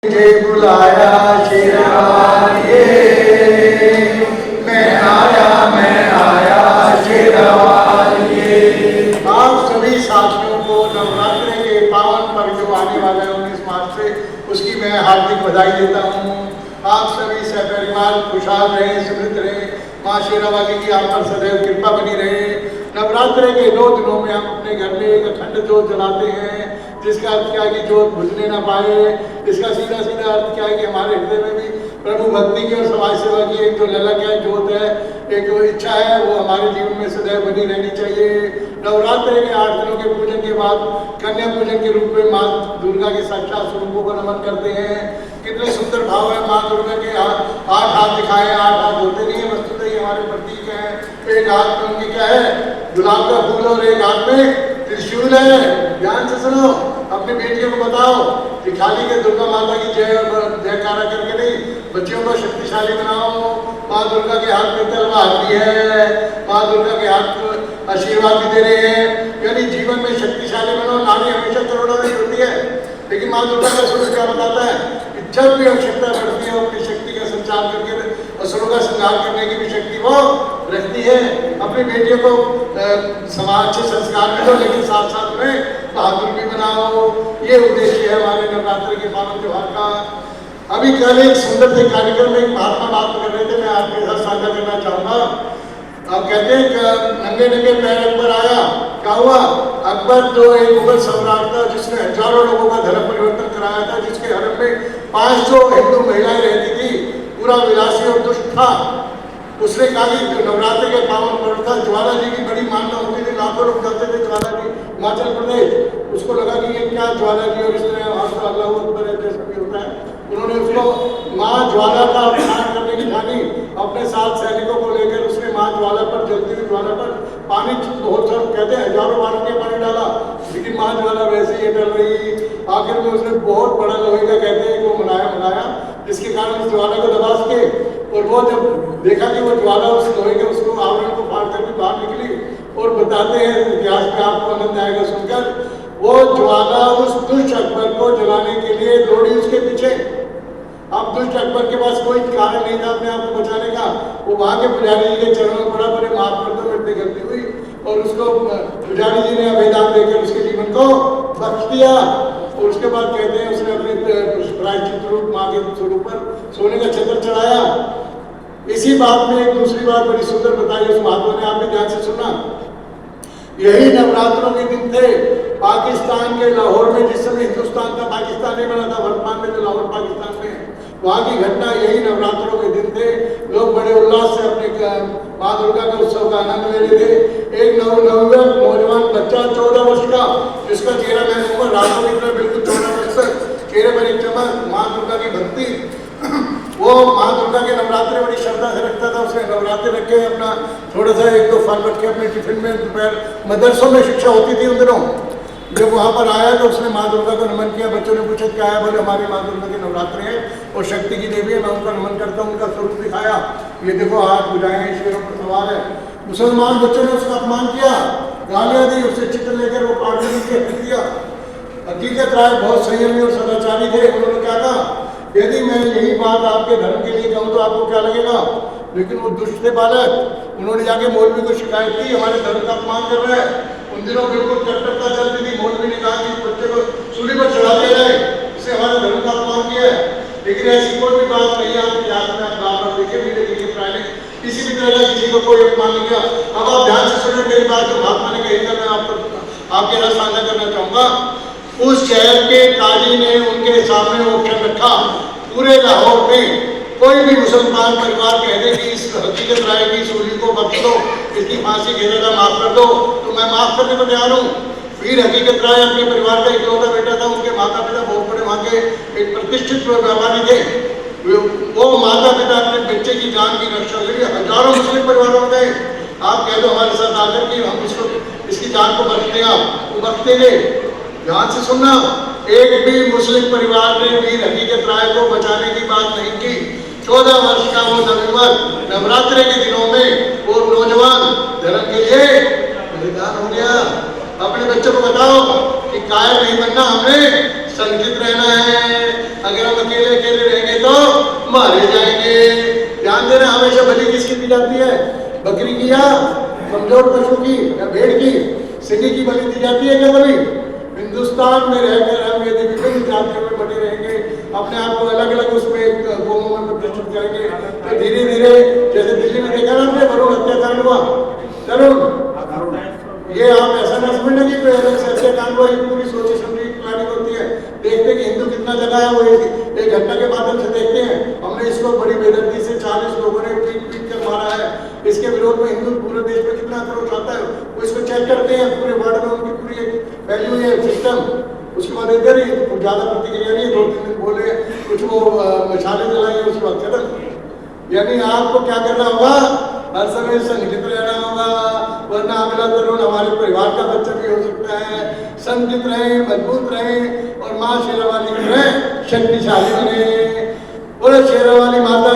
मुझे बुलाया शेरवानिए, मैं आया शेरवानिए। आप सभी साथियों को नवरात्रि के पावन पर्व जो आने वाला है 19 मार्च से, उसकी मैं हार्दिक बधाई देता हूँ। आप सभी सपरिवार खुशहाल रहें, समृद्ध रहें, माँ शेरावाली की आप पर सदैव कृपा बनी रहे। नवरात्रि के 2 दिनों में हम अपने घर में एक अखंड जोत जलाते हैं, जिसका अर्थ क्या है कि जोत बुझने ना पाए। इसका सीधा सीधा अर्थ क्या है कि हमारे हृदय में भी प्रभु भक्ति की और समाज सेवा की एक जो ललक है, जोत है, एक जो इच्छा है, वो हमारे जीवन में सदैव बनी रहनी चाहिए। नवरात्रि के 8 दिनों के पूजन के बाद कन्या पूजन के रूप में माँ दुर्गा के साक्षात स्वरूपों को नमन करते हैं। कितने सुंदर भाव है। माँ दुर्गा के 8 हाथ दिखाए, 8 हाथ होते नहीं है, वस्तुतः ये हमारे प्रतीक है। एक हाथ में उनके क्या है, गुलाब का फूल, और एक हाथ में त्रिशूल है। ध्यान से सुनो, अपनी बेटियों को बताओ कि खाली के दुर्गा माता की जय और जयकारा करके नहीं, बच्चियों को शक्तिशाली बनाओ। माँ दुर्गा के हाथ में तलवार भी है, माँ दुर्गा के हाथ में आशीर्वाद भी दे रहे हैं। यानी जीवन में शक्तिशाली बनो। नारी हमेशा करोड़ों में होती है, लेकिन माँ दुर्गा का स्वरूप क्या बताता है कि जब भी आवश्यकता पड़ती है, अपनी शक्ति का संचार करके असुरों का संहार करने की भी शक्ति वो रखती है। अपनी बेटियों को समाज से संस्कार भी दो, लेकिन साथ साथ में बहादुर भी बनाओ। ये उद्देश्य है हमारे नवरात्रि के पावन त्योहार का। अभी कल एक सुंदर से कार्यक्रम में एक महात्मा बात कर रहे थे, मैं आपके साथ साझा करना चाहूँगा। अब कहते हैं नंगे नंगे पैर अकबर आया। क्या हुआ? अकबर तो एक मुगल सम्राट था जिसने हजारों लोगों का धर्म परिवर्तन कराया था, जिसके हरम में 500 हिंदू महिलाएं रहती थी, पूरा विलासी और दुष्ट था। उसने कहा कि नवरात्रि के पावन पर्व था, ज्वाला जी की बड़ी मान्यता होती थी, लाखों लोग जाते थे ज्वाला जी हिमाचल प्रदेश। उसको लगा कि ये क्या ज्वाला जी और इस तरह अल्लाह अकबर है जैसा भी होता है। उन्होंने उसको माँ ज्वाला का अपमान करने की ठानी। अपने साथ सैनिकों को लेकर उसने माँ ज्वाला पर, जलती हुई ज्वाला पर पानी, बहुत सारे कहते हैं हजारों बार के पानी डाला, लेकिन माँ ज्वाला वैसे ही डल रही। आखिर में उसने बहुत बड़ा लोहे का, कहते हैं, वो बनाया, जिसके कारण उस ज्वाला को दबा सके। और वो जब देखा कि वो ज्वाला उस लोहे के उसको आवरण को फाड़ करके बाहर निकली, और बताते हैं इतिहास में, आपको आनंद आएगा सुनकर, वो ज्वाला उस दुष्ट अकबर को जलाने के लिए दौड़ी उसके पीछे। अब दुष्ट अकबर के पास कोई कारण नहीं था अपने आप को बचाने का। वो वहां के पुजारी जी के चरणों में पड़ा, बोले माफ कर दो, मेरे गलती हुई, और उसको पुजारी जी ने अभेदान देकर उसके जीवन को बख्श दिया। और उसके बाद कहते हैं उसने अपने प्रायश्चित रूप माँ के स्वरूप पर सोने का छत्र चढ़ाया। इसी बात में एक दूसरी बात बड़ी सुंदर बताई उस महात्मा ने, आपने ध्यान से सुना। यही नवरात्रों के दिन थे पाकिस्तान के लाहौर में, जिस समय हिंदुस्तान का पाकिस्तान नहीं बना था, वर्तमान में जो लाहौर पाकिस्तान में, वहाँ की घटना यही नवरात्रों के दिन थे। लोग बड़े उल्लास से अपने माँ दुर्गा के उत्सव का आनंद ले रहे थे। एक नवयुवक नौजवान बच्चा 14 वर्ष का, जिसका चेहरा मैंने ऊपर रातों की तरह बिल्कुल 14 वर्ष तक चेहरे पर एक चमक, माँ दुर्गा की भक्ति, वो माँ दुर्गा के नवरात्रि बड़ी श्रद्धा से रखता था। उसने नवरात्रि रखे अपना थोड़ा सा 1-2 फल रख के अपने टिफिन में, दोपहर मदरसों में शिक्षा होती थी उन दिनों। जब वहाँ पर आया तो उसने माँ दुर्गा को नमन किया। बच्चों ने पूछा क्या है? बोले हमारी माँ दुर्गा की नवरात्रि है और शक्ति की देवी है, मैं उनका नमन करता हूँ। उनका स्वरूप दिखाया, ये देखो हाथ बुझाए हैं, शेरों पर सवार है। मुसलमान बच्चों ने उसका अपमान किया, गालियाँ दी, उससे चित्र लेकर वो पार्टी नीचे फेंक दिया। हकीकत राय बहुत संयमी और सदाचारी थे। उन्होंने क्या कहा, यदि मैं यही बात आपके धर्म के लिए कहूँ तो आपको क्या लगेगा? लेकिन वो दुष्ट थे बालक, उन्होंने जाके मौलवी को शिकायत की, हमारे धर्म का अपमान कर रहा है। उन दिनों बिल्कुल कट्टरता चलती थी। मौलवी ने कहा कि बच्चे को सूली पर चढ़ा दिया जाए, इससे हमारे धर्म का अपमान किया है। लेकिन ऐसी कोई भी बात नहीं है। आप इतिहास में आप बार देखिए, मेरे देखिए, प्राय किसी भी तरह का किसी को कोई अपमान नहीं किया। अब आप ध्यान से सुने मेरी बात, जो महात्मा ने कही था, मैं आपके साथ साझा करना चाहूँगा। उस शहर के काजी ने उनके सामने ऑप्शन रखा, पूरे लाहौर में कोई भी मुसलमान परिवार कह दे कि इस हकीकत राय की सूली को बख्श दो, इसकी फांसी की सजा माफ कर दो, तो मैं माफ करने को तैयार हूँ। फिर हकीकत राय अपने परिवार का इकलौता बेटा था। उनके माता पिता बहुत बड़े वहाँ के एक प्रतिष्ठित व्यापारी थे। वो माता पिता अपने बच्चे की जान की रक्षा के लिए हजारों मुस्लिम परिवारों में गए। आप कह दो हमारे साथ आकर कि हम इसकी जान को बख्श दें, आप वो बख्श देंगे। ध्यान से सुनना, एक भी मुस्लिम परिवार ने वीर हकीकत राय को बचाने की बात नहीं की। 14 वर्ष का वो नवयुवक नवरात्रि के दिनों में वो नौजवान धर्म के लिए बलिदान हो गया। अपने बच्चों को बताओ कि कायर नहीं बनना, हमने संगठित रहना है। अगर हम अकेले अकेले रहेंगे तो मारे जाएंगे। ध्यान देना, हमेशा बलि किसकी दी जाती है? बकरी की या कमजोर पशु की या भेड़ की? सिंह की बलि दी जाती है क्या कभी? हिंदुस्तान में रहकर हम यदि विभिन्न जातियों में बटे रहेंगे, अपने आप को अलग अलग उसमें कौमों में प्रतिष्ठित करेंगे, तो धीरे धीरे, जैसे दिल्ली में देखा ना हमने वरुण हत्याकांड हुआ, तरुण, ये आप ऐसा ना समझना कि कोई अलग से हत्याकांड हुआ, पूरी सोची समझी प्लानिंग होती है। देखते हैं कि हिंदू कितना जगह है, वो एक घटना के माध्यम से देखते हैं। हमने इसको बड़ी बेदर्दी से 40 लोगों ने पीट पीट कर मारा है, इसके विरोध में हिंदू पूरे देश में कितना आक्रोश आता है, वो इसको चेक करते हैं पूरे वर्ल्ड में, उनकी पूरी एक वैल्यू है सिस्टम। उसके बाद इधर ही कुछ ज़्यादा प्रतिक्रिया नहीं, 2-3 दिन बोले, कुछ वो मिसालें जलाई, उसके बाद खत्म। यानी आपको क्या करना होगा? हर समय संगठित रहना होगा, वरना अगला तरुण हमारे परिवार का बच्चा भी हो सकता है। संगठित रहे, मजबूत रहे और माँ शेरावाली की रहे, शक्तिशाली बने। बोले शेरावाली माता